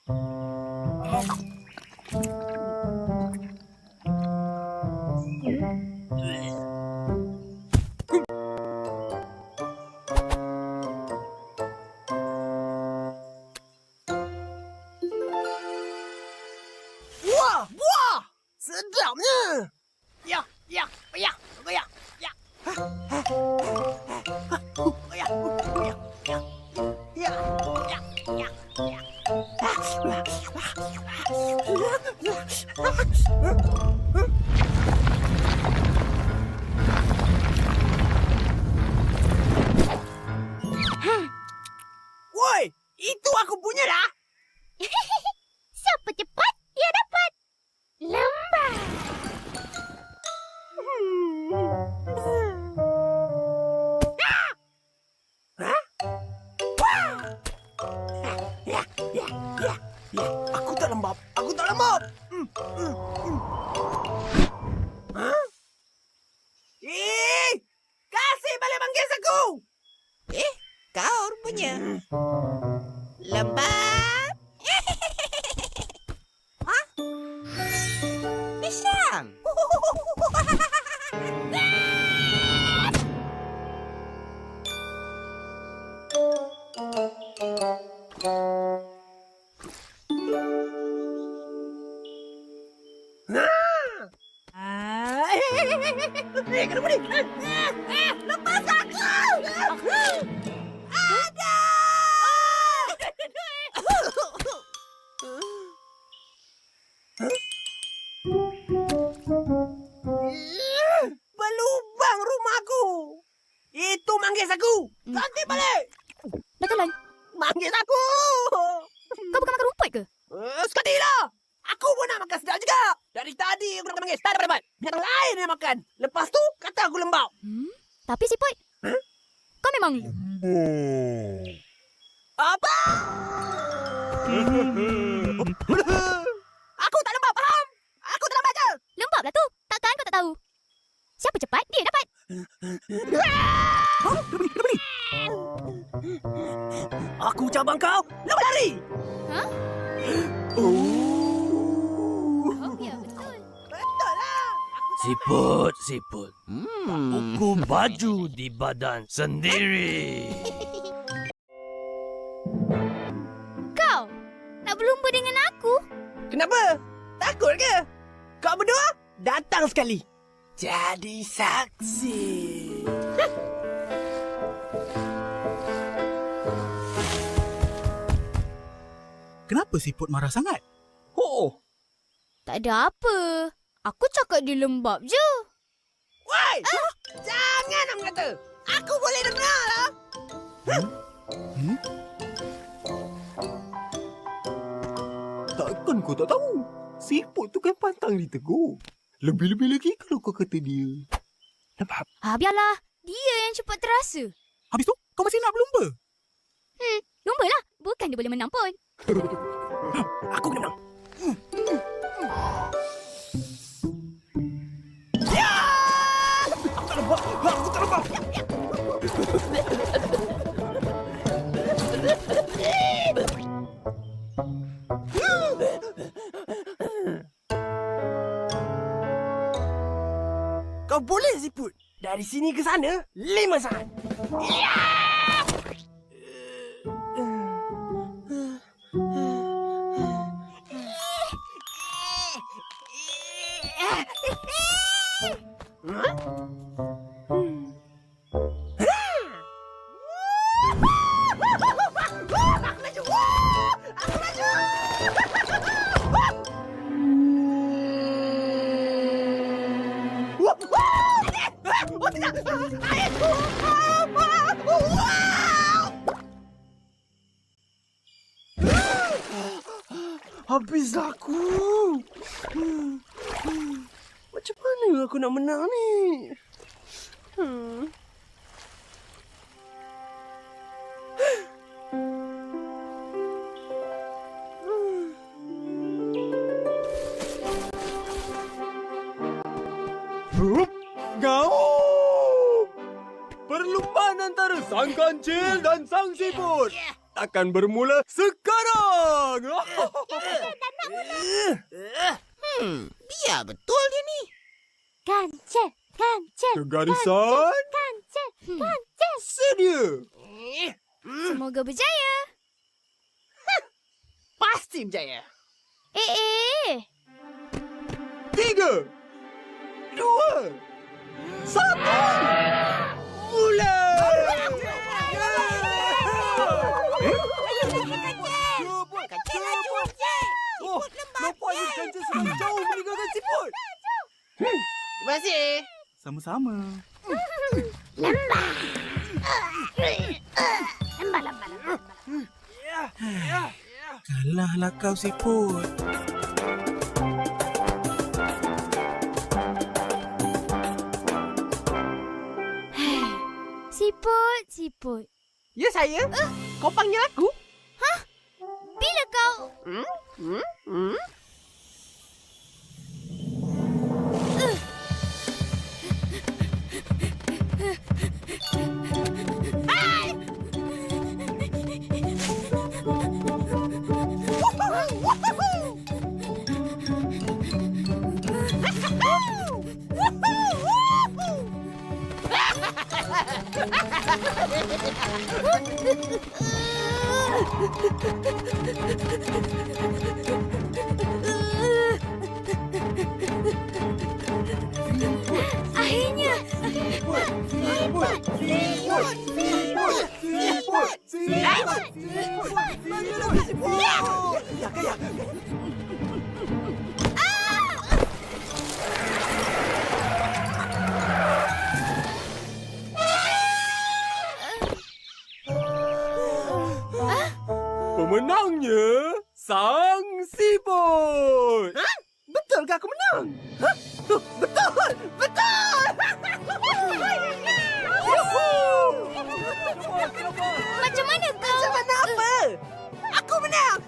Wah, buah! Sedapnya! Ya, ya, ya, ya, ya. Ya, ya, ya, ya, ya, ya, ya. Woi, itu aku punya dah. Siapa cepat, dia dapat. Lambat. Ya, ya, ya, ya. Aku tak lembab. Aku tak lembab. Hah? Kasih balik manggis aku. Kau rupanya. Lembab. Hah? Pisang. Kena beri. Lepas aku. Ada. Berlubang rumahku. Itu manggis aku. Ganti balik. Dah telan. Manggis aku. Kau bukan makan rumput ke? Sekali lah. Aku pun nak makan sedap juga. Dari tadi aku nak manggis. Tak dapat. Binatang lain yang makan. Lepas tu kata aku lembab. Tapi Siput, kau memang Apa? Aku tak lembab, faham? Aku tak lembab je. lembab lah tu. Takkan kau tak tahu? Siapa cepat, dia dapat. Aku cabang kau. Lepas lari. Hah? Oh. Oh, ya betul. Betul lah. Siput. Aku baju di badan sendiri. Kau nak berlumba dengan aku? Kenapa? Takut ke? Kau berdua datang sekali. Jadi saksi. Kenapa Siput marah sangat? Oh. Tak ada apa. Aku cakap dia lembab je. Woi! Jangan nak mengata. Aku boleh dengar lah. Takkan kau tak tahu? Siput tu kan pantang ditegur. Lebih-lebih lagi kalau kau kata dia lembab. Biarlah. Dia yang cepat terasa. Habis tu, kau masih nak berlumba? Lumba lah. Bukan dia boleh menang pun. Aku kena menang. Aku tak lembab. Aku tak lembab. Kau boleh Siput. Dari sini ke sana 5 saat. Habislah aku. Macam mana aku nak menang ni? Kau! Perlumbaan antara sang kancil dan sang siput. akan bermula sekarang. Biar betul dia ni. Kancil. Kegarisan. Sedia. Semoga berjaya. Pasti berjaya. 3, 2, 1. Mula. Oh, nampaknya kancil sedang jauh meninggalkan siput. Terima kasih. Sama-sama. Kalahlah kau siput. Siput. Ya saya? Kau panggil aku? Bila kau... Akhirnya. Pemenangnya sang siput. Betul ke aku menang? Betul! Macam mana kau? Macam mana apa? Aku menang!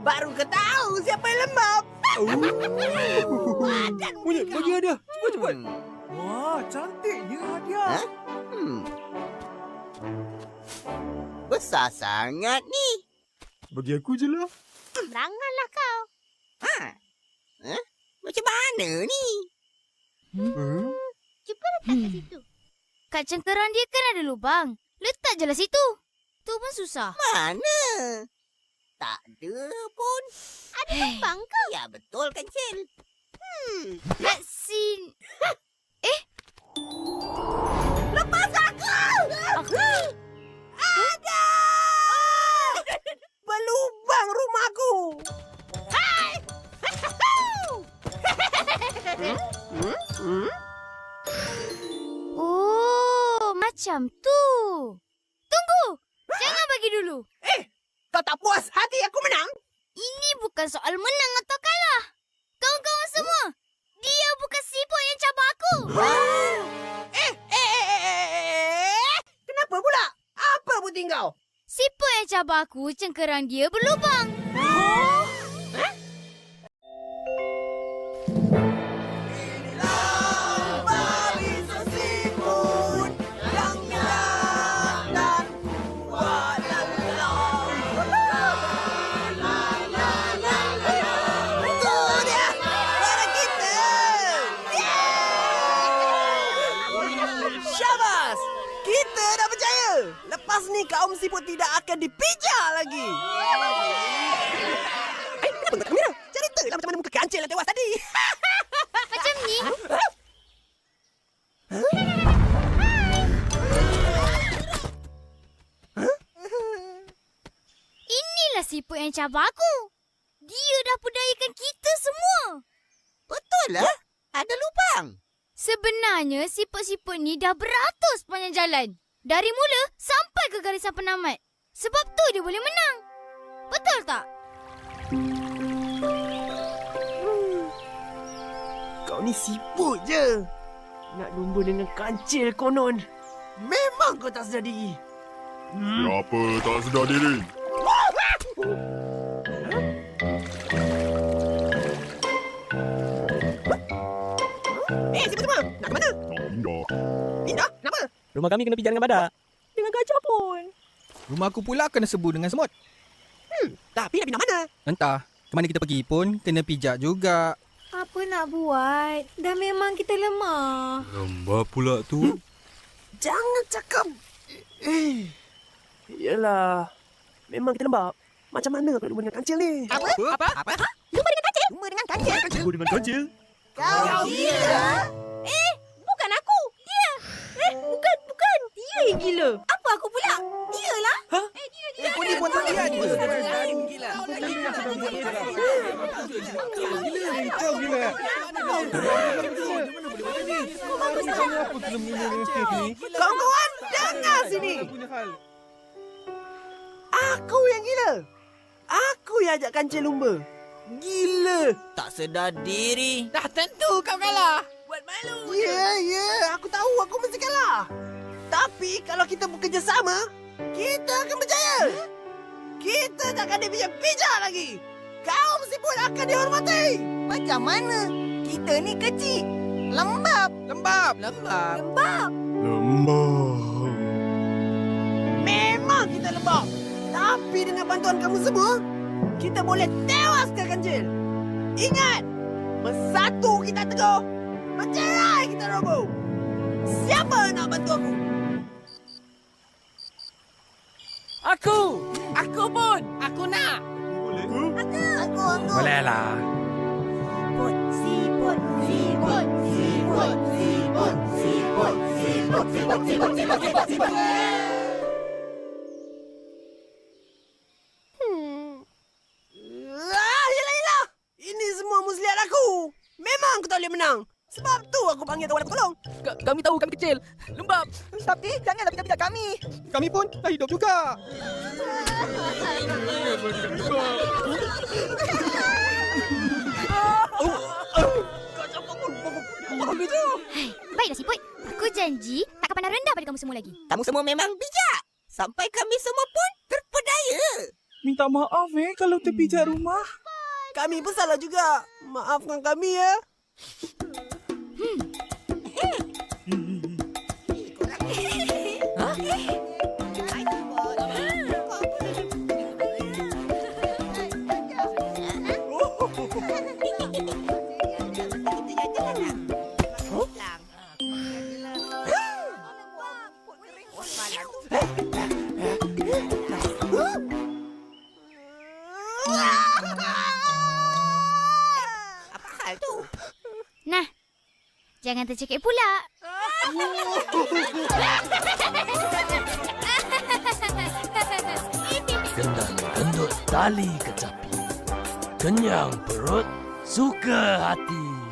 Baru kau tahu siapa yang lembab. Punya, bagi hadiah. Cepat. Wah, cantiknya hadiah. Besar sangat ni. Bagi aku je lah. Beranganlah kau. Macam mana ni? Cuba letak kat situ. Kat cengkeram dia kan ada lubang. Letak je lah situ. Tu pun susah. Mana? Tak ada pun. Ada lubang ke? Ya, betul kancil. Kat sini. Lepas aku! Ada! Berlubang rumahku! Hai! Oh, macam tu. Tunggu. Jangan bagi dulu. Kau tak puas hati aku menang? Ini bukan soal menang atau kalah. Kawan-kawan semua, dia bukan siput yang cabar aku. Kenapa pula? Apa putih kau? Siput yang cabar aku, cengkeram dia berlubang. Syabas! Kita dah berjaya! Lepas ni kaum siput tidak akan dipijak lagi! Kenapa tak kamera? Ceritalah macam mana muka kancil yang tewas tadi! Macam ni. Inilah siput yang cabar aku. Dia dah pedayakan kita semua. Betul lah. Ada lubang. Sebenarnya siput-siput ni dah beratus sepanjang jalan. Dari mula sampai ke garisan penamat. Sebab tu dia boleh menang. Betul tak? Kau ni siput je! Nak lumba dengan kancil konon. Memang kau tak sedar diri. Siapa tak sedar diri? Siput semua! Nak ke mana? Nak pindah. Pindah? Kenapa? Rumah kami kena pijak dengan badak. Dengan gajah pun. Rumah aku pula kena sebu dengan semut. Tapi nak pindah mana? Entah, ke mana kita pergi pun kena pijak juga. Apa nak buat? Dah memang kita lemah. Lembab pula tu. Jangan cakap. Yelah. Memang kita lembab. Macam mana aku nak lumba dengan kancil ni? Apa? Lumba dengan kancil? Lumba dengan kancil? Lumba dengan kancil. Kau gila? Bukan aku. Dia. Bukan. Dia yang gila. Apa aku pula? Dialah. Kau ni pun tak lihat ke? Kau gila. Kawan-kawan, dengar sini. Aku yang gila. Aku yang ajak kancil lumba. Gila. Tak sedar diri. Dah tentu kau kalah. Buat malu. Ya. Aku tahu aku mesti kalah. Tapi kalau kita bekerjasama, kita akan berjaya. Kita tak akan dipijak lagi. Kau mesti pun akan dihormati. Macam mana? Kita ni kecil. Lembab. Lembab. Lembab. Memang kita lembab. Tapi dengan bantuan kamu semua, kita boleh tewaskan kancil. Ingat, bersatu kita teguh, bercerai kita roboh. Siapa nak bantu aku? Aku pun. Aku nak. Aku. Boleh lah. Siput. Yelah. Ini semua muslihat aku. Memang aku tak boleh menang. Sebab tu aku panggil kawan aku tolong. Kami tahu kami kecil. Lembab. Tapi janganlah pijak kami. Kami pun dah hidup juga. Baiklah Siput. Aku janji tak akan pandang rendah pada kamu semua lagi. Kamu semua memang bijak. Sampai kami semua pun terpedaya. Minta maaf kalau terpijak rumah. Kami pun salah juga. Maafkan kami ya. Apa hal tu? Nah, jangan tercekik pula. Gendang gendut tali kecapi. Kenyang perut, suka hati.